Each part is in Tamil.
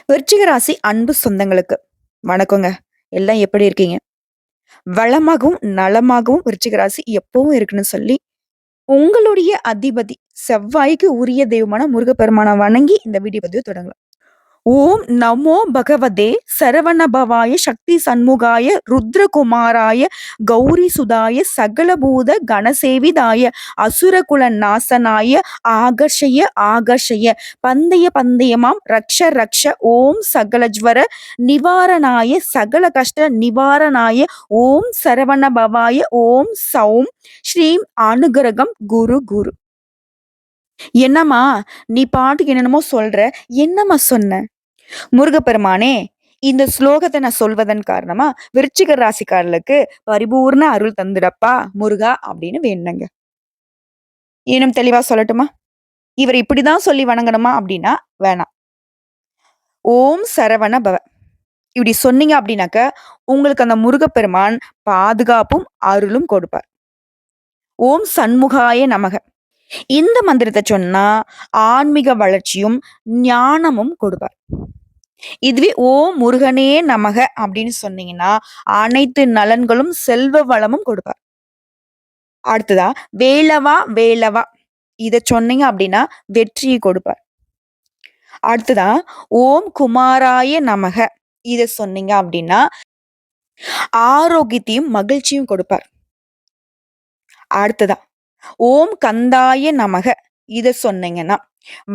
விருச்சிக ராசி அன்பு சொந்தங்களுக்கு வணக்கங்க. எல்லாம் எப்படி இருக்கீங்க? வளமாகவும், நலமாகவும் விருச்சிக ராசி எப்பவும் இருக்குன்னு சொல்லி, உங்களுடைய அதிபதி செவ்வாய்க்கு உரிய தெய்வமான முருகப்பெருமான வணங்கி இந்த வீடியோ பதிவு தொடங்கலாம். ஓம் நமோ பகவதே சரவணபவாய சக்தி சண்முகாய ருத்ரகுமாராய கௌரி சுதாய சகலபூத கணசேவிதாய அசுரகுல நாசனாய ஆகர்ஷய ஆகர்ஷய பந்தய பந்தயமாம் ரக்ஷ ரக்ஷ ஓம் சகலஜ்வர நிவாரணாய சகல கஷ்ட நிவாரணாய ஓம் சரவணபவாய ஓம் சௌம் ஸ்ரீம் அனுகிரகம் குரு குரு. என்னம்மா நீ பாட்டுக்கு என்னென்னமோ சொல்ற, என்னம்மா சொன்ன? முருகப்பெருமானே, இந்த ஸ்லோகத்த நான் சொல்வதன் காரணமா, விருச்சிக ராசிக்காரர்களுக்கு பரிபூர்ண அருள் தந்துடப்பா முருகா அப்படின்னு வேண்டுனங்க. இன்னும் தெளிவா சொல்லட்டுமா? இவர் இப்படிதான் சொல்லி வணங்கணுமா அப்படின்னா வேணாம். ஓம் சரவண பவ. இப்படி சொன்னீங்க அப்படின்னாக்க, உங்களுக்கு அந்த முருகப்பெருமான் பாதுகாப்பும், அருளும் கொடுப்பார். ஓம் சண்முகாய நமக. இந்த மந்திரத்த சொன்னா, ஆன்மீக வளர்ச்சியும், ஞானமும் கொடுப்பார். இதுவே ஓம் முருகனே நமக அப்படின்னு சொன்னீங்கன்னா, அனைத்து நலன்களும், செல்வ வளமும் கொடுப்பார். அடுத்ததா, வேலவா வேலவா இத சொன்னீங்க அப்படின்னா, வெற்றியை கொடுப்பார். அடுத்ததா, ஓம் குமாராய நமக இத சொன்னீங்க அப்படின்னா, ஆரோக்கியத்தையும், மகிழ்ச்சியும் கொடுப்பார். அடுத்ததா, ஓம் கந்தாய நமக இத சொன்னீங்கன்னா,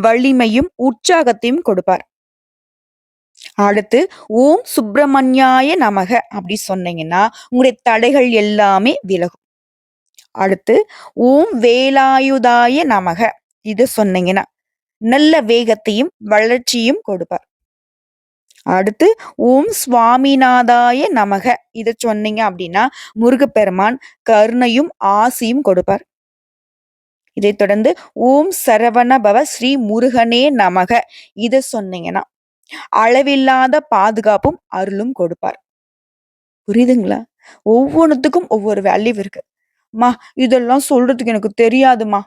வலிமையும், உற்சாகத்தையும் கொடுப்பார். அடுத்து ஓம் சுப்பிரமணியாய நமக அப்படி சொன்னீங்கன்னா, உங்களுடைய தடைகள் எல்லாமே விலகும். அடுத்து ஓம் வேலாயுதாய நமக இது சொன்னீங்கன்னா, நல்ல வேகத்தையும், வளர்ச்சியும் கொடுப்பார். அடுத்து ஓம் சுவாமிநாதாய நமக இத சொன்னீங்க அப்படின்னா, முருகப்பெருமான் கருணையும், ஆசியும் கொடுப்பார். இதைத் தொடர்ந்து ஓம் சரவண பவ ஸ்ரீ முருகனே நமக இத சொன்னீங்கன்னா, அளவில்லாத பாதுகாப்பும், அருளும் கொடுப்பார். புரியுதுங்களா? ஒவ்வொன்னுத்துக்கும் ஒவ்வொரு வேல்யூ இருக்கு. "ம்மா, இதெல்லாம் சொல்றதுக்கு எனக்கு தெரியாதும்மா."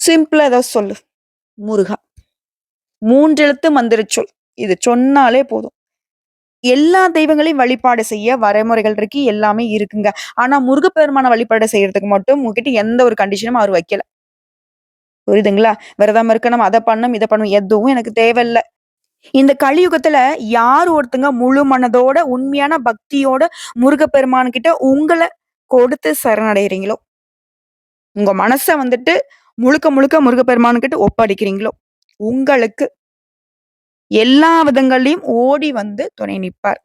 சிம்பிளா ஏதாவது சொல்லு. முருகா. 3 எழுத்து மந்திரச் சொல். இது சொன்னாலே போதும். எல்லா தெய்வங்களையும் வழிபாடு செய்ய வரைமுறைகள் இருக்கு. எல்லாமே இருக்குங்க. ஆனா முருகப்பெருமான வழிபாடு செய்யறதுக்கு மட்டும் உங்ககிட்ட எந்த ஒரு கண்டிஷனும் அவரு வைக்கல. புரியுதுங்களா? விரதம் இருக்கணும், அத பண்ணணும், இத பண்ணணும். எதுவும் எனக்கு தேவையில்ல. இந்த கலியுகத்துல யார் ஒருத்தங்க முழு மனதோட, உண்மையான பக்தியோட முருகப்பெருமான் கிட்ட உங்கள கொடுத்து சரணடைறீங்களோ, உங்க மனச வந்துட்டு முழுக்க முழுக்க முருகப்பெருமான் கிட்ட ஒப்படைக்கிறீங்களோ, உங்களுக்கு எல்லா விதங்கள்லயும் ஓடி வந்து துணை நிப்பார்.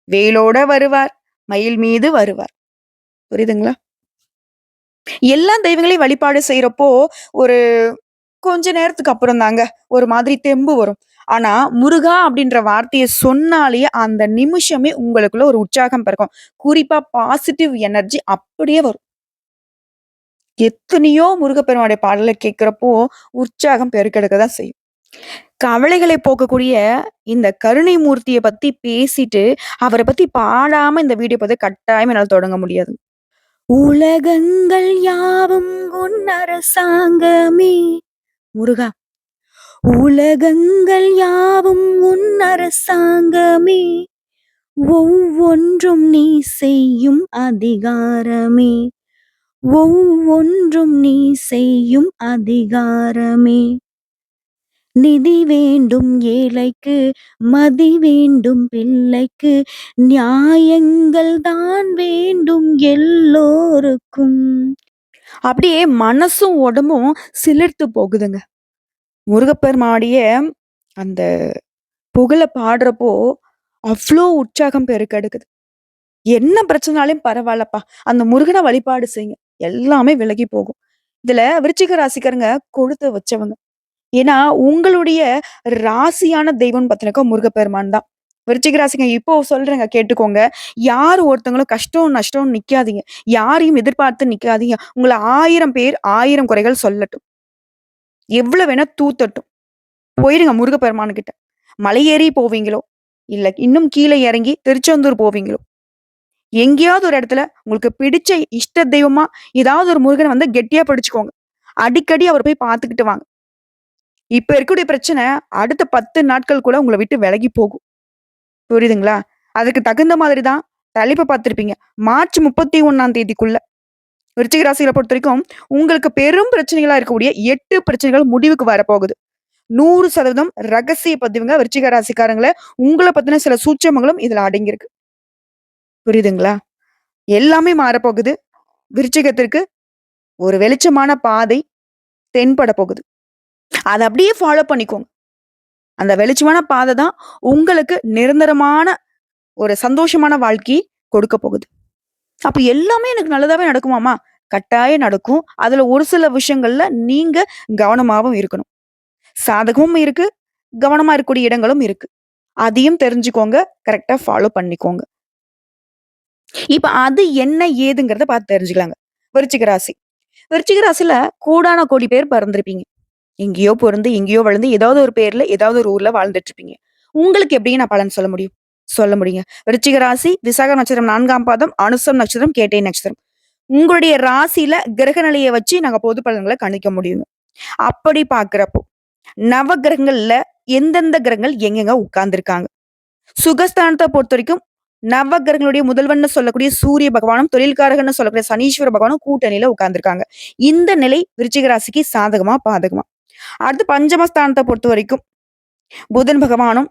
வேலோட வருவார், மயில் மீது வருவார். புரியுதுங்களா? எல்லா தெய்வங்களையும் வழிபாடு செய்யறப்போ, ஒரு கொஞ்ச நேரத்துக்கு அப்புறம் தாங்க ஒரு மாதிரி தெம்பு வரும். ஆனா, முருகா அப்படின்ற வார்த்தைய சொன்னாலே அந்த நிமிஷமே உங்களுக்குள்ள ஒரு உற்சாகம் பிறக்கும். குறிப்பா பாசிட்டிவ் எனர்ஜி அப்படியே வரும். எத்தனையோ முருகப்பெருமானுடைய பாடல கேட்கிறப்போ, உற்சாகம் பெருக்கெடுக்க தான் செய்யும். கவலைகளை போக்கக்கூடிய இந்த கருணை மூர்த்திய பத்தி பேசிட்டு, அவர பத்தி பாடாம இந்த வீடியோ பதிவ கட்டாயமா என்னால தொடங்க முடியாது. உலகங்கள் யாவும் உன் அரசாங்கமே. முருகா. உலகங்கள் யாவும் உன் அரசாங்கமே. ஒவ்வொன்றும் நீ செய்யும் அதிகாரமே. ஒவ்வொன்றும் நீ செய்யும் அதிகாரமே. நிதி வேண்டும் ஏழைக்கு, மதி வேண்டும் பிள்ளைக்கு, நியாயங்கள் தான் வேண்டும் எல்லோருக்கும். அப்படியே மனசும் உடம்பும் சிலிர்த்து போகுதுங்க. முருகப்பெருமானுடைய அந்த புகழ பாடுறப்போ, அவ்ளோ உற்சாகம் பெருக்கெடுக்குது. என்ன பிரச்சனாலும் பரவால்லப்பா. அந்த முருகன வழிபாடு செய்யுங்க. எல்லாமே விலகி போகும். இதுல விருச்சிக ராசிக்காரங்க கொடுத்து வச்சவங்க. ஏன்னா, உங்களுடைய ராசியான தெய்வம்னு பார்த்தீங்கன்னாக்கா முருகப்பெருமான் தான். விருச்சிக ராசிங்க இப்போ சொல்றேங்க கேட்டுக்கோங்க. யார் ஒருத்தவங்களும் கஷ்டம், நஷ்டம்னு நிக்காதீங்க. யாரையும் எதிர்பார்த்து நிக்காதீங்க. உங்கள 1000 பேர் 1000 குறைகள் சொல்லட்டும். எவ்வளவு வேணா தூத்தட்டும். போயிருங்க முருகப்பெருமானுகிட்ட. மலை ஏறி போவீங்களோ, இல்ல இன்னும் கீழ இறங்கி திருச்செந்தூர் போவீங்களோ, எங்கேயாவது ஒரு இடத்துல உங்களுக்கு பிடிச்ச இஷ்ட தெய்வமா ஏதாவது ஒரு முருகன வந்து கெட்டியா பிடிச்சுக்கோங்க. அடிக்கடி அவர போய் பார்த்துக்கிட்டு வாங்க. இப்ப இருக்கக்கூடிய பிரச்சனை அடுத்த 10 நாட்கள் கூட உங்கள விட்டு விலகி போகும். புரியுதுங்களா? அதுக்கு தகுந்த மாதிரி தான் தலைப்ப பார்த்திருப்பீங்க. மார்ச் 31ஆம் தேதிக்குள்ள விருச்சிக ராசியில பொறுத்தவரைக்கும், உங்களுக்கு பெரும் பிரச்சனைகளா இருக்கக்கூடிய 8 பிரச்சனைகள் முடிவுக்கு வரப்போகுது. 100% ரகசிய பதிவுங்க விருச்சிக ராசிக்காரங்கள. உங்கள பத்தின சில சூட்சமங்களும் இதுல அடங்கியிருக்கு. புரியுதுங்களா? எல்லாமே மாறப்போகுது. விருச்சிகத்திற்கு ஒரு வெளிச்சமான பாதை தென்பட போகுது. அத அப்படியே ஃபாலோ பண்ணிக்கோங்க. அந்த வெளிச்சமான பாதை தான் உங்களுக்கு நிரந்தரமான ஒரு சந்தோஷமான வாழ்க்கையை கொடுக்க போகுது. அப்ப எல்லாமே எனக்கு நல்லதாவே நடக்குமாமா? கட்டாயம் நடக்கும். அதுல ஒரு சில விஷயங்கள்ல நீங்க கவனமாவும் இருக்கணும். சாதகமும் இருக்கு, கவனமா இருக்கக்கூடிய இடங்களும் இருக்கு. அதையும் தெரிஞ்சுக்கோங்க. கரெக்ட்டா ஃபாலோ பண்ணிக்கோங்க. இப்ப அது என்ன ஏதுங்கிறத பார்த்து தெரிஞ்சுக்கலாங்க. விருச்சிக ராசி. விருச்சிக ராசில கோடான கோடி பேர் பிறந்திருப்பீங்க. எங்கேயோ பொறந்து, எங்கேயோ வளர்ந்து, ஏதாவது ஒரு பேர்ல, ஏதாவது ஒரு ஊர்ல வாழ்ந்துட்டு இருப்பீங்க. உங்களுக்கு எப்படிங்க நான் பலன் சொல்ல முடியும்? சொல்ல முடியுங்க. விருச்சிக ராசி, விசாக நட்சத்திரம் 4ஆம் பாதம், அனுசம் நட்சத்திரம், கேட்டை நட்சத்திரம். உங்களுடைய ராசியில கிரக நிலைய வச்சு நாங்க பொது பலன்கள கணிக்க முடியுங்க. அப்படி பார்க்கிறப்போ, நவ கிரகங்கள்ல எந்தெந்த கிரகங்கள் எங்கெங்க உட்கார்ந்திருக்காங்க? சுகஸ்தானத்த பொறுத்தவரைக்கும் நவ கிரகங்களுடைய முதல்வன்னு சொல்லக்கூடிய சூரிய பகவானும், தொழில்காரகன்னு சொல்லக்கூடிய சனீஸ்வர பகவானும் கூட்டணியில உட்கார்ந்திருக்காங்க. இந்த நிலை விருச்சிக ராசிக்கு சாதகமா, பாதகமா? அடுத்து பஞ்சமஸ்தானத்த பொறுத்தவரைக்கும் புதன் பகவானும்,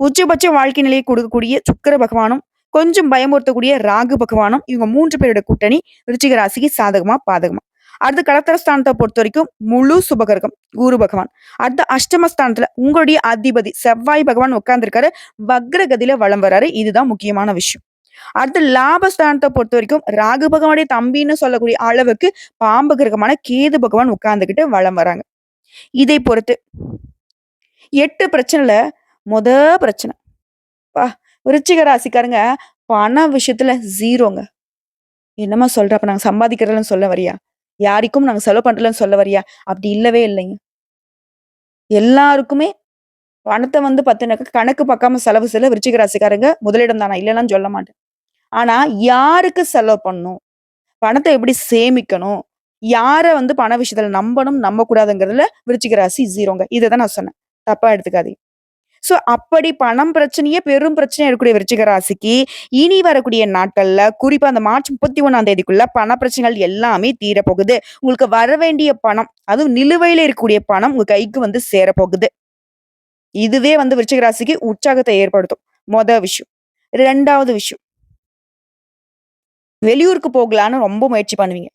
உச்சபட்ச வாழ்க்கை நிலையை கொடுக்கக்கூடிய சுக்கிர பகவானும், கொஞ்சம் பயமுறுத்தக்கூடிய ராகு பகவானும், இவங்க 3 பேரோட கூட்டணி விருச்சிக ராசிக்கு சாதகமா, பாதகமா? அடுத்து கடகஸ்தானத்த பொறுத்தவரைக்கும் முழு சுபகிரகம் குரு பகவான். அடுத்து அஷ்டமஸ்தானத்துல உங்களுடைய அதிபதி செவ்வாய் பகவான் உட்கார்ந்திருக்காரு. வக்ரகதியில வலம் வராரு. இதுதான் முக்கியமான விஷயம். அடுத்து லாபஸ்தானத்த பொறுத்தவரைக்கும் ராகு பகவானுடைய தம்பின்னு சொல்லக்கூடிய அளவுக்கு பாம்பு கிரகமான கேது பகவான் உட்கார்ந்துகிட்டு வலம் வராங்க. இதை பொறுத்து 8 பிரச்சனைல மொத பிரச்சனை. அப்பா! விருச்சிக ராசிக்காரங்க பண விஷயத்துல 0ங்க. என்னம்மா சொல்ற? அப்ப நாங்க சம்பாதிக்கிறதில்லன்னு சொல்ல வரியா? யாருக்கும் நாங்க செலவு பண்றதில்லன்னு சொல்ல வரியா? அப்படி இல்லவே இல்லைங்க. எல்லாருக்குமே பணத்த வந்து பாத்தீங்கன்னாக்க கணக்கு பார்க்காம செலவு செய்யல விருச்சிக ராசிக்காரங்க முதலிடம் தான். நான் இல்லன்னுலாம் சொல்ல மாட்டேன். ஆனா யாருக்கு செலவு பண்ணணும்? பணத்த எப்படி சேமிக்கணும்? யார வந்து பண விஷயத்துல நம்பணும், நம்பக்கூடாதுங்கிறதுல விருச்சிக ராசி 0ங்க. இததான் நான் சொன்னேன். தப்பா எடுத்துக்காதீங்க. சோ, அப்படி பணம் பிரச்சனையே பெரும் பிரச்சனையா இருக்கக்கூடிய விருச்சிக ராசிக்கு, இனி வரக்கூடிய நாட்கள்ல, குறிப்பா அந்த மார்ச் 31ஆம் தேதிக்குள்ள பண பிரச்சனைகள் எல்லாமே தீரப்போகுது. உங்களுக்கு வர வேண்டிய பணம், அதுவும் நிலுவையில இருக்கக்கூடிய பணம் உங்க கைக்கு வந்து சேரப்போகுது. இதுவே வந்து விருச்சிக ராசிக்கு உற்சாகத்தை ஏற்படுத்தும். மொத விஷயம். 2வது விஷயம். வெளியூருக்கு போகலான்னு ரொம்ப முயற்சி பண்ணுவீங்க.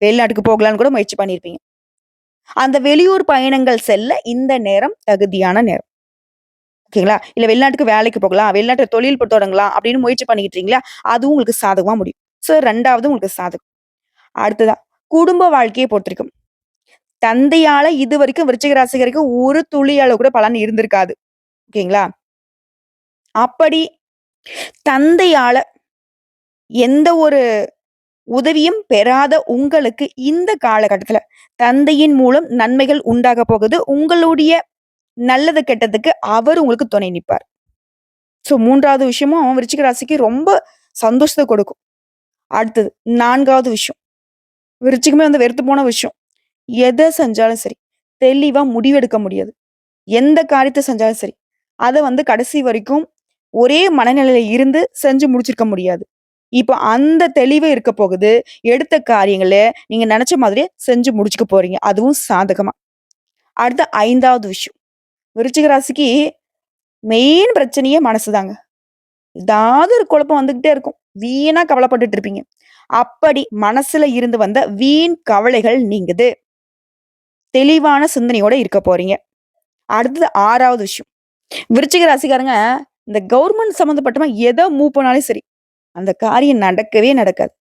வெளிநாட்டுக்கு போகலான்னு கூட முயற்சி பண்ணியிருப்பீங்க. அந்த வெளியூர் பயணங்கள் செல்ல இந்த நேரம் தகுதியான நேரம். ஓகேங்களா? இல்ல வெளிநாட்டுக்கு வேலைக்கு போகலாம், வெளிநாட்டுல தொழில் தொடங்கலாம் அப்படின்னு முயற்சி பண்ணிக்கிட்டு இருக்கீங்களா? அதுவும் உங்களுக்கு சாதகமா முடியும். சோ 2வது உங்களுக்கு சாதகம். அடுத்ததா, குடும்ப வாழ்க்கைய பொறுத்திருக்கும். தந்தையால இதுவரைக்கும் விருச்சிக ராசிகருக்கு ஒரு துளி அளவு கூட பலன் இருந்திருக்காது. ஓகேங்களா? அப்படி தந்தையால எந்த ஒரு உதவியும் பெறாத உங்களுக்கு இந்த காலகட்டத்துல தந்தையின் மூலம் நன்மைகள் உண்டாக போகுது. உங்களுடைய நல்லது கெட்டதுக்கு அவர் உங்களுக்கு துணை நிப்பார். சோ 3வது விஷயமும் விருச்சிக ராசிக்கு ரொம்ப சந்தோஷத்த கொடுக்கும். அடுத்தது 4வது விஷயம். விருச்சிகமே வந்து வெறுத்து போன விஷயம். எத செஞ்சாலும் சரி, தெளிவா முடிவெடுக்க முடியாது. எந்த காரியத்த செஞ்சாலும் சரி, அத வந்து கடைசி வரைக்கும் ஒரே மனநிலையில இருந்து செஞ்சு முடிச்சிருக்க முடியாது. இப்ப அந்த தெளிவு இருக்க போகுது. எடுத்த காரியங்கள நீங்க நெனச்ச மாதிரியே செஞ்சு முடிச்சுக்க போறீங்க. அதுவும் சாதகமா. அடுத்து 5வது விஷயம். விருச்சிக ராசிக்கு மெயின் பிரச்சனையே மனசுதாங்க. ஏதாவது ஒரு குழப்பம் வந்துகிட்டே இருக்கும். வீணா கவலைப்பட்டுட்டு இருப்பீங்க. அப்படி மனசுல இருந்து வந்த வீண் கவலைகள் நீங்குது. தெளிவான சிந்தனையோட இருக்க போறீங்க. அடுத்தது 6வது விஷயம். விருச்சிக ராசிக்காரங்க இந்த கவர்மெண்ட் சம்மந்தப்பட்டமா எத மூவ் பண்ணாலும் சரி, அந்த காரியம் நடக்கவே நடக்காது.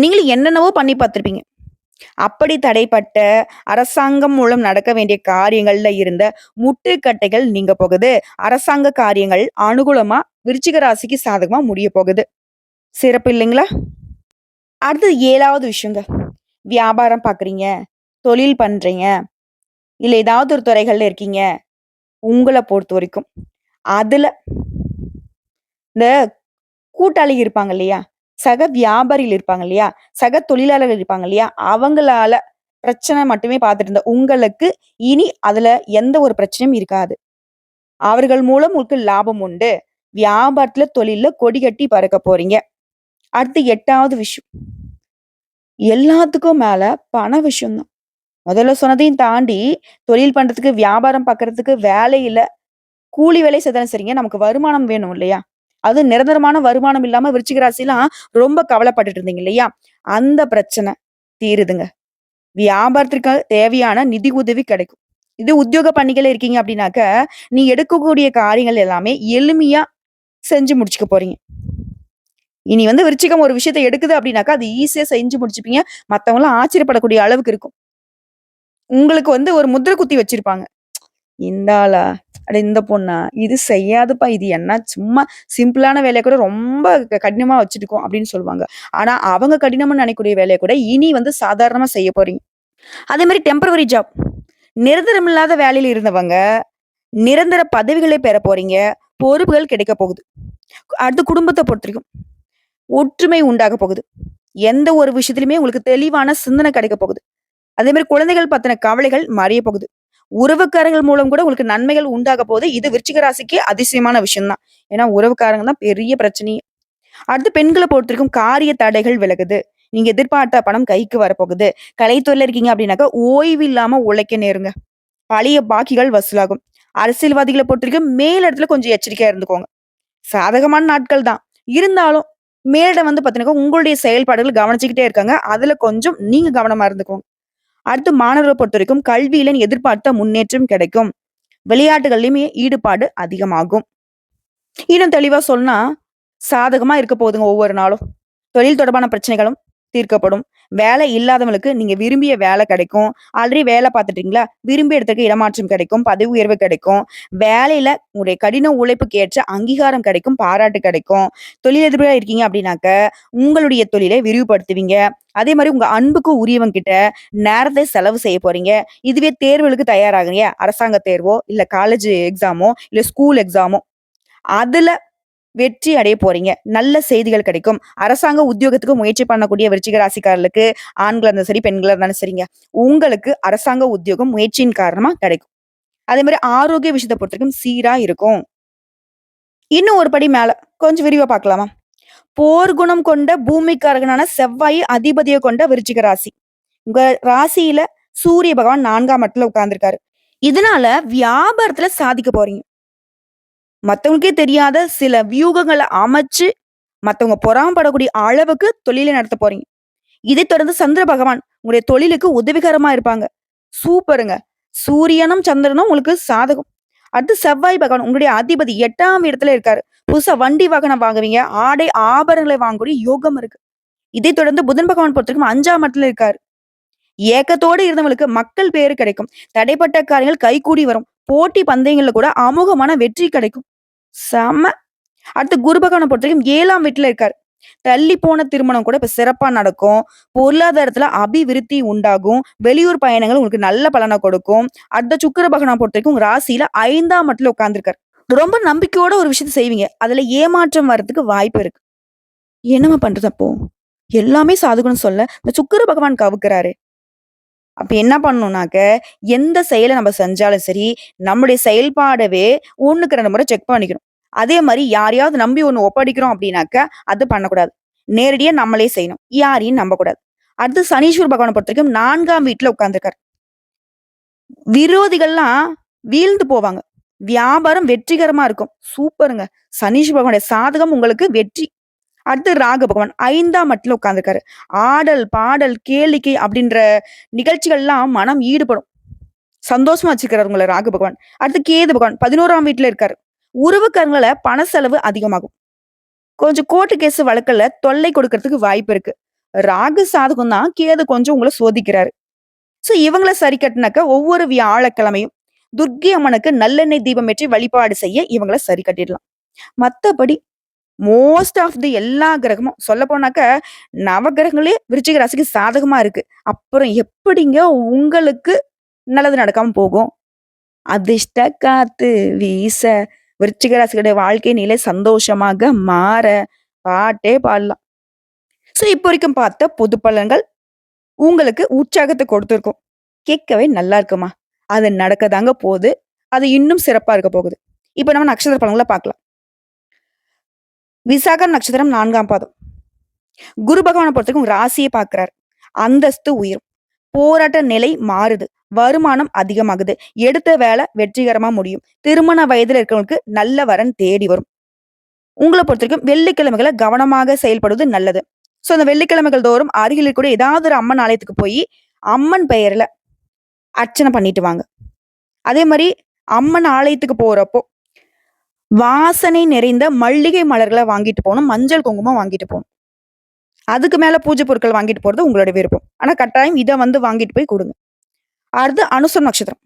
நீங்களும் என்னென்னவோ பண்ணி பார்த்திருப்பீங்க. அப்படி தடைப்பட்ட அரசாங்கம் மூலம் நடக்க வேண்டிய காரியங்கள்ல இருந்த முட்டுக்கட்டைகள் நீங்க போகுது. அரசாங்க காரியங்கள் அனுகூலமா விருச்சிக ராசிக்கு சாதகமா முடிய போகுது. சிறப்பு இல்லைங்களா? அடுத்தது 7வது விஷயங்க. வியாபாரம் பார்க்குறீங்க, தொழில் பண்றீங்க, இல்ல ஏதாவது ஒரு துறைகள்ல இருக்கீங்க. உங்கள பொறுத்தவரைக்கும், அதுல இந்த கூட்டாளி இருப்பாங்க இல்லையா? சக வியாபாரிகள் இருப்பாங்க இல்லையா? சக தொழிலாளர்கள் இருப்பாங்க இல்லையா? அவங்களால பிரச்சனை மட்டுமே பார்த்துட்டு இருந்த உங்களுக்கு, இனி அதுல எந்த ஒரு பிரச்சனையும் இருக்காது. அவர்கள் மூலம் உங்களுக்கு லாபம் உண்டு. வியாபாரத்துல, தொழில்ல கொடி கட்டி பறக்க போறீங்க. அடுத்து 8வது விஷயம். எல்லாத்துக்கும் மேல பண விஷயம் தான். முதல்ல சொன்னதையும் தாண்டி, தொழில் பண்றதுக்கு, வியாபாரம் பார்க்கறதுக்கு வேலை இல்ல. கூலி வேலை செய்தாலும் சரிங்க, நமக்கு வருமானம் வேணும் இல்லையா? அதுவும் நிரந்தரமான வருமானம் இல்லாம விருச்சிக ராசிலாம் ரொம்ப கவலைப்பட்டுட்டு இருந்தீங்க இல்லையா? அந்த பிரச்சனை தீருதுங்க. வியாபாரத்திற்கு தேவையான நிதி உதவி கிடைக்கும். இது உத்தியோக பணிகள் இருக்கீங்க அப்படின்னாக்க, நீ எடுக்கக்கூடிய காரியங்கள் எல்லாமே எளிமையா செஞ்சு முடிச்சுக்க போறீங்க. இனி விருச்சிகம் ஒரு விஷயத்த எடுக்குது அப்படின்னாக்கா, அது ஈஸியா செஞ்சு முடிச்சுப்பீங்க. மத்தவங்கலாம் ஆச்சரியப்படக்கூடிய அளவுக்கு இருக்கும். உங்களுக்கு ஒரு முத்திர குத்தி வச்சிருப்பாங்க. இந்த ஆளா? அட இந்த பொண்ணா? இது செய்யாதுப்பா. இது என்ன சும்மா சிம்பிளான வேலைய கூட ரொம்ப கடினமா வச்சுட்டுருக்கோம் அப்படின்னு சொல்லுவாங்க. ஆனா, அவங்க கடினமா நினைக்கக்கூடிய வேலைய கூட இனி சாதாரணமா செய்ய போறீங்க. அதே மாரி டெம்பரவரி ஜாப். நிரந்தரமில்லாத வேலையில இருந்தவங்க, நிரந்தர பதவிகளை பெற போறீங்க. பொறுப்புகள் கிடைக்க போகுது. அடுத்து குடும்பத்த பொறுத்தவரைக்கும், ஒற்றுமை உண்டாக போகுது. எந்த ஒரு விஷயத்திலுமே உங்களுக்கு தெளிவான சிந்தனை கிடைக்க போகுது. அதே மாரி குழந்தைகள் பத்தின கவலைகள் மறைய போகுது. உறவுக்காரர்கள் மூலம் கூட உங்களுக்கு நன்மைகள் உண்டாக போகுது. இது விருச்சிக ராசிக்கு அதிசயமான விஷயம் தான். ஏன்னா உறவுக்காரங்க தான் பெரிய பிரச்சனையே. அடுத்து பெண்கள பொறுத்தவரைக்கும் காரிய தடைகள் விலகுது. நீங்க எதிர்பார்த்த பணம் கைக்கு வரப்போகுது. கலைத்துறையில இருக்கீங்க அப்படின்னாக்கா, ஓய்வு இல்லாம உழைக்க நேருங்க. பழைய பாக்கிகள் வசூலாகும். அரசியல்வாதிகள பொறுத்தவரைக்கும் மேல் இடத்துல கொஞ்சம் எச்சரிக்கையா இருந்துக்கோங்க. சாதகமான நாட்கள் தான். இருந்தாலும் மேலிடம் பார்த்தீங்கன்னாக்கா, உங்களுடைய செயல்பாடுகள் கவனிச்சுக்கிட்டே இருக்காங்க. அதுல கொஞ்சம் நீங்க கவனமா இருந்துக்கோங்க. அடுத்து மாணவர்கள பொறுத்தவரைக்கும் கல்வியில நீ எதிர்பார்த்த முன்னேற்றம் கிடைக்கும். விளையாட்டுகள்லயுமே ஈடுபாடு அதிகமாகும். இன்னும் தெளிவா சொன்னா, சாதகமா இருக்க போகுதுங்க ஒவ்வொரு நாளும். தொழில் தொடர்பான பிரச்சனைகளும் தீர்க்கப்படும். வேலை இல்லாதவங்களுக்கு நீங்க விரும்பிய வேலை கிடைக்கும். ஆல்ரெடி வேலை பார்த்துட்டீங்களா? விரும்பிய இடத்துக்கு இடமாற்றம் கிடைக்கும். பதவி உயர்வு கிடைக்கும். வேலையில உங்களுடைய கடின உழைப்புக்கு ஏற்ற அங்கீகாரம் கிடைக்கும். பாராட்டு கிடைக்கும். தொழிலதிபரா இருக்கீங்க அப்படின்னாக்க, உங்களுடைய தொழிலை விரிவுபடுத்துவீங்க. அதே மாரி உங்க அன்புக்கு உரியவங்க கிட்ட நேரத்தை செலவு செய்ய போறீங்க. இதுவே தேர்வுகளுக்கு தயாராகுறீங்க. அரசாங்க தேர்வோ, இல்ல காலேஜ் எக்ஸாமோ, இல்ல ஸ்கூல் எக்ஸாமோ, அதுல வெற்றி அடைய போறீங்க. நல்ல செய்திகள் கிடைக்கும். அரசாங்க உத்தியோகத்துக்கு முயற்சி பண்ணக்கூடிய விருச்சிக ராசிக்காரர்களுக்கு, ஆண்களா இருந்தாலும் சரி, பெண்களா இருந்தாலும் சரிங்க. உங்களுக்கு அரசாங்க உத்தியோகம் முயற்சியின் காரணமா கிடைக்கும். அதே மாரி ஆரோக்கிய விஷயத்த பொறுத்தவரைக்கும் சீரா இருக்கும். இன்னும் ஒரு படி மேல, கொஞ்சம் விரிவா பார்க்கலாமா? போர் குணம் கொண்ட பூமிக்காரகனான செவ்வாயை அதிபதிய கொண்ட விருச்சிக ராசி. உங்க ராசியில சூரிய பகவான் 4ஆம் இடத்துல உட்கார்ந்திருக்காரு. இதனால வியாபாரத்துல சாதிக்க போறீங்க. மத்தவங்களுக்கே தெரியாத சில வியூகங்கள அமைச்சு, மத்தவங்க பொறாமப்படக்கூடிய அளவுக்கு தொழிலை நடத்த போறீங்க. இதைத் தொடர்ந்து சந்திர பகவான் உங்களுடைய தொழிலுக்கு உதவிகரமா இருப்பாங்க. சூப்பருங்க. சூரியனும், சந்திரனும் உங்களுக்கு சாதகம். அடுத்து செவ்வாய் பகவான் உங்களுடைய அதிபதி 8ஆம் இடத்துல இருக்காரு. புதுசா வண்டி வாகனம் வாங்குவீங்க. ஆடை, ஆபரணங்களை வாங்கக்கூடிய யோகம் இருக்கு. இதைத் தொடர்ந்து புதன் பகவான் பொறுத்தவரைக்கும் 5ஆம் இடத்துல இருக்காரு. ஏக்கத்தோடு இருந்தவங்களுக்கு மக்கள் பேரு கிடைக்கும். தடைப்பட்ட காரியங்கள் கைகூடி வரும். போட்டி பந்தயங்கள்ல கூட அமோகமான வெற்றி கிடைக்கும். செம்ம! அடுத்து குரு பகவான பொறுத்தவரைக்கும் 7ஆம் வீட்ல இருக்காரு. தள்ளி போன திருமணம் கூட இப்ப சிறப்பா நடக்கும். பொருளாதாரத்துல அபிவிருத்தி உண்டாகும். வெளியூர் பயணங்கள் உங்களுக்கு நல்ல பலன கொடுக்கும். அடுத்த சுக்கிர பகவான பொறுத்தவரைக்கும் உங்க ராசியில 5ஆம் இடத்துல உட்கார்ந்திருக்காரு. ரொம்ப நம்பிக்கையோட ஒரு விஷயத்த செய்வீங்க. அதுல ஏமாற்றம் வர்றதுக்கு வாய்ப்பு இருக்கு. என்னம்மா பண்றது அப்போ? எல்லாமே சாதுகுணம் சொல்ல, இந்த சுக்கிர பகவான் கவுக்குறாரு. அப்ப என்ன பண்ணணும்னாக்க, எந்த செயல நம்ம செஞ்சாலும் சரி, நம்முடைய செயல்பாடவே 1க்கு 2 முறை செக் பண்ணிக்கணும். அதே மாரி யாரையாவது நம்பி ஒண்ணு ஒப்படைக்கிறோம் அப்படின்னாக்க, அது பண்ணக்கூடாது. நேரடியா நம்மளே செய்யணும். யாரையும் நம்பக்கூடாது. அடுத்து சனீஸ்வர பகவான பொறுத்தவரைக்கும் 4ஆம் வீட்ல உட்கார்ந்திருக்காரு. விரோதிகள்லாம் வீழ்ந்து போவாங்க. வியாபாரம் வெற்றிகரமா இருக்கும். சூப்பருங்க. சனீஸ்வர பகவானுடைய சாதகம் உங்களுக்கு வெற்றி. அடுத்து ராகு பகவான் 5ஆம் இடத்துல உட்கார்ந்திருக்காரு. ஆடல், பாடல், கேளிக்கை அப்படின்ற நிகழ்ச்சிகள்லாம் மனம் ஈடுபடும். சந்தோஷமா வச்சிருக்காரு உங்கள ராகு பகவான். அடுத்து கேது பகவான் 11ஆம் வீட்ல இருக்காரு. உறவுக்காரங்களால பண செலவு அதிகமாகும். கொஞ்சம் கோர்ட்டு கேஸ் வழக்குல தொல்லை கொடுக்கறதுக்கு வாய்ப்பு இருக்கு. ராகு சாதகம் தான், கேது கொஞ்சம் உங்கள சோதிக்கிறாரு. சோ இவங்கள சரி கட்டுனாக்க ஒவ்வொரு வியாழக்கிழமையும் துர்க்கை அம்மனுக்கு நல்லெண்ணெய் தீபம் ஏற்றி வழிபாடு செய்ய இவங்கள சரி கட்டிடலாம். மத்தபடி மோஸ்ட் ஆஃப் தி எல்லா கிரகமும் சொல்லப்போனாக்க, நவகிரகங்களே விருச்சிக ராசிக்கு சாதகமா இருக்கு. அப்புறம் எப்படிங்க உங்களுக்கு நல்லது நடக்காம போகும்? அதிர்ஷ்ட காத்து வீச, விருச்சிக ராசிகளுடைய வாழ்க்கை நிலை சந்தோஷமாக மாற, பாட்டே பாடலாம். சோ இப்போ வரைக்கும் பார்த்த பொது பலன்கள் உங்களுக்கு உற்சாகத்த கொடுத்திருக்கும். கேட்கவே நல்லா இருக்குமா. அது நடக்கதாங்க போது. அது இன்னும் சிறப்பா இருக்க போகுது. இப்ப நம்ம நட்சத்திர பலன்கள பார்க்கலாம். விசாகம் நட்சத்திரம் 4ஆம் பாதம். குரு பகவான பொறுத்தவரைக்கும் உங்க ராசிய பார்க்கிறார். அந்தஸ்து உயரும். போராட்ட நிலை மாறுது. வருமானம் அதிகமாகுது. எடுத்த வேலை வெற்றிகரமா முடியும். திருமண வயதில இருக்கிறவங்களுக்கு நல்ல வரன் தேடி வரும். உங்கள பொறுத்தவரைக்கும் வெள்ளிக்கிழமைகள்ல கவனமாக செயல்படுவது நல்லது. ஸோ அந்த வெள்ளிக்கிழமைகள் தோறும் அருகில் இருக்கக்கூடிய ஏதாவது ஒரு அம்மன் ஆலயத்துக்கு போயி, அம்மன் பெயர்ல அர்ச்சனை பண்ணிட்டு வாங்க. அதே மாரி அம்மன் ஆலயத்துக்கு போறப்போ, வாசனை நிறைந்த மல்லிகை மலர்கள வாங்கிட்டு போணும். மஞ்சள், குங்குமம் வாங்கிட்டு போணும். அதுக்கு மேல பூஜை பொருட்கள் வாங்கிட்டு போறது உங்களோட விருப்பம். ஆனா கட்டாயம் இத வந்து வாங்கிட்டு போய் குடுங்க. அடுத்து அனுசம் நட்சத்திரம்.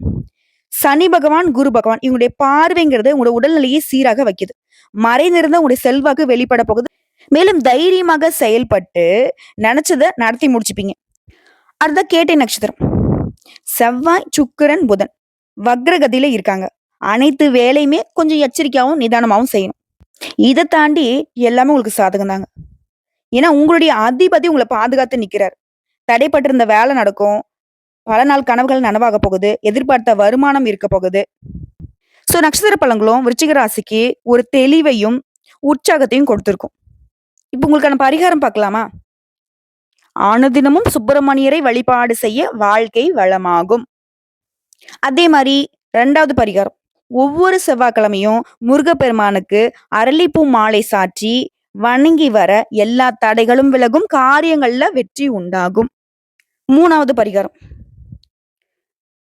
சனி பகவான், குரு பகவான் இவங்களுடைய பார்வைங்கிறது உங்களோட உடல்நிலையை சீராக வைக்குது. மறைந்திருந்த உங்களுடைய செல்வாக்கு வெளிப்பட போகுது. மேலும் தைரியமாக செயல்பட்டு நெனச்சத நடத்தி முடிச்சுப்பீங்க. அடுத்த கேட்டை நட்சத்திரம். செவ்வாய், சுக்கிரன், புதன் வக்ரகதியில இருக்காங்க. அனைத்து வேலையுமே கொஞ்சம் எச்சரிக்கையாவும், நிதானமாவும் செய்யணும். இத தாண்டி எல்லாமே உங்களுக்கு சாதகம் தாங்க. ஏன்னா உங்களுடைய அதிபதி உங்கள பாதுகாத்து நிக்கிறார். தடைப்பட்டிருந்த வேலை நடக்கும். பல நாள் கனவுகள் நனவாக போகுது. எதிர்பார்த்த வருமானம் இருக்க போகுது. ஸோ நட்சத்திர பலன்களும் விருச்சிக ராசிக்கு ஒரு தெளிவையும், உற்சாகத்தையும் கொடுத்திருக்கும். இப்ப உங்களுக்கான பரிகாரம் பார்க்கலாமா? அனுதினமும் சுப்பிரமணியரை வழிபாடு செய்ய வாழ்க்கை வளமாகும். அதே மாரி 2வது பரிகாரம். ஒவ்வொரு செவ்வாய்க்கிழமையும் முருகப்பெருமானுக்கு அரளிப்பூ மாலை சாற்றி வணங்கி வர எல்லா தடைகளும் விலகும். காரியங்கள்ல வெற்றி உண்டாகும். 3வது பரிகாரம்.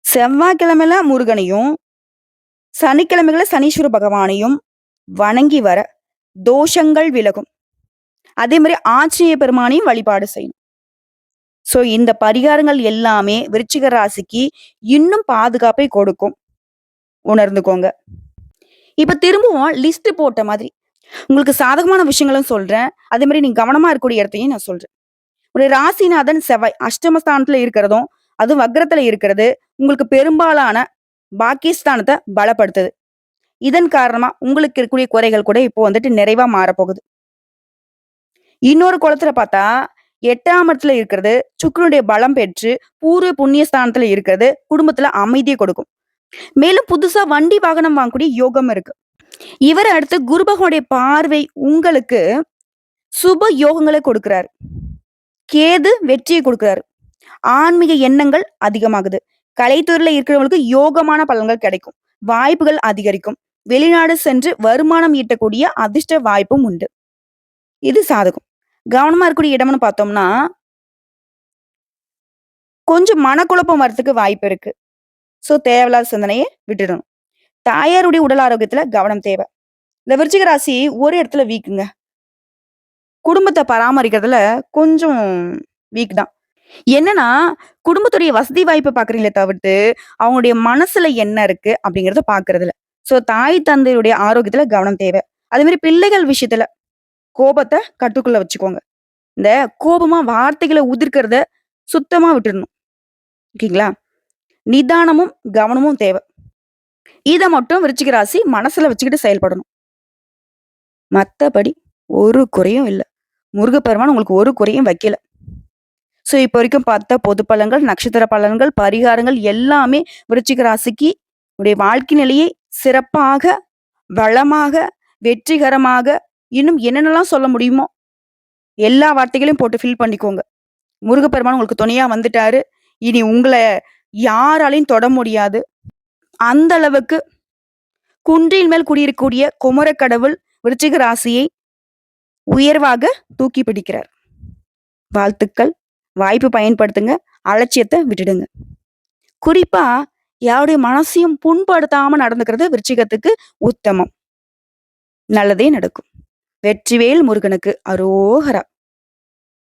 செவ்வாய்க்கிழமையில முருகனையும், சனிக்கிழமைகள்ல சனீஸ்வர பகவானையும் வணங்கி வர தோஷங்கள் விலகும். அதே மாரி ஆஞ்சநேய பெருமானையும் வழிபாடு செய்யணும். ஸோ இந்த பரிகாரங்கள் எல்லாமே விருச்சிக ராசிக்கு இன்னும் பாதுகாப்பை கொடுக்கும். உணர்ந்துக்கோங்க. இப்ப திரும்பவும் லிஸ்ட் போட்ட மாதிரி உங்களுக்கு சாதகமான விஷயங்களும் சொல்றேன். அதே மாரி நீங்க கவனமா இருக்கக்கூடிய இடத்தையும் நான் சொல்றேன். ஒரு ராசிநாதன் செவ்வாய் அஷ்டமஸ்தானத்துல இருக்கிறதும், அதுவும் வக்ரத்துல இருக்கிறது உங்களுக்கு பெரும்பாலான பாக்கியஸ்தானத்த பலப்படுத்துது. இதன் காரணமா உங்களுக்கு இருக்கக்கூடிய குறைகள் கூட இப்போ வந்துட்டு நிறைவா மாறப்போகுது. இன்னொரு கோணத்துல பார்த்தா 8ஆம் இடத்துல இருக்கிறது சுக்கிரனுடைய பலம் பெற்று பூர்வ புண்ணிய ஸ்தானத்துல இருக்கிறது குடும்பத்துல அமைதியை கொடுக்கும். மேலும் புதுசா வண்டி வாகனம் வாங்கக்கூடிய யோகம் இருக்கு. இவர அடுத்து குரு பகவானுடைய பார்வை உங்களுக்கு சுப யோகங்களை கொடுக்கிறாரு. கேது வெற்றியை கொடுக்கிறாரு. ஆன்மீக எண்ணங்கள் அதிகமாகுது. கலைத்துறையில இருக்கிறவங்களுக்கு யோகமான பலன்கள் கிடைக்கும். வாய்ப்புகள் அதிகரிக்கும். வெளிநாடு சென்று வருமானம் ஈட்டக்கூடிய அதிர்ஷ்ட வாய்ப்பும் உண்டு. இது சாதகம். கவனமா இருக்கக்கூடிய இடம்னு பார்த்தோம்னா, கொஞ்சம் மனக்குழப்பம் வரதுக்கு வாய்ப்பு இருக்கு. ஸோ தேவையில்லாத சிந்தனையை விட்டுடணும். தாயாருடைய உடல் ஆரோக்கியத்துல கவனம் தேவை. இந்த விருச்சிக ராசி ஒரு இடத்துல வீக்குங்க. குடும்பத்த பராமரிக்கிறதுல கொஞ்சம் வீக் தான். என்னன்னா, குடும்பத்துடைய வசதி வாய்ப்ப பார்க்குறீங்களே தவிர்த்து, அவங்களுடைய மனசுல என்ன இருக்கு அப்படிங்கிறத பார்க்கறதில்ல. ஸோ தாய் தந்தையுடைய ஆரோக்கியத்துல கவனம் தேவை. அதே மாரி பிள்ளைகள் விஷயத்துல கோபத்த கட்டுக்குள்ள வச்சுக்கோங்க. இந்த கோபமா வார்த்தைகள உதிர்க்கிறத சுத்தமா விட்டுடணும். ஓகேங்களா? நிதானமும், கவனமும் தேவை. இத மட்டும் விருச்சிக ராசி மனசுல வச்சுக்கிட்டு செயல்படணும். மத்தபடி ஒரு குறையும் இல்ல. முருகப்பெருமான் உங்களுக்கு ஒரு குறையும் வைக்கல. ஸோ இப்போ வரைக்கும் பார்த்த பொது பலன்கள், நட்சத்திர பலன்கள், பரிகாரங்கள் எல்லாமே விருச்சிக ராசிக்கு உடைய வாழ்க்கை நிலையை சிறப்பாக, வளமாக, வெற்றிகரமாக இன்னும் என்னென்னலாம் சொல்ல முடியுமோ எல்லா வார்த்தைகளையும் போட்டு ஃபில் பண்ணிக்கோங்க. முருகப்பெருமான் உங்களுக்கு துணையா வந்துட்டாரு. இனி உங்கள யாராலையும் தொட முடியாது. அந்த அளவுக்கு குன்றின் மேல் குடியிருக்கக்கூடிய குமரக்கடவுள் விருச்சிக ராசியை உயர்வாக தூக்கி பிடிக்கிறார். வாழ்த்துக்கள். வாய்ப்பு பயன்படுத்துங்க. அலட்சியத்த விட்டுடுங்க. குறிப்பா யாருடைய மனசையும் புண்படுத்தாம நடந்துக்கிறது விருச்சிகத்துக்கு உத்தமம். நல்லதே நடக்கும். வெற்றிவேல் முருகனுக்கு அரோகரா.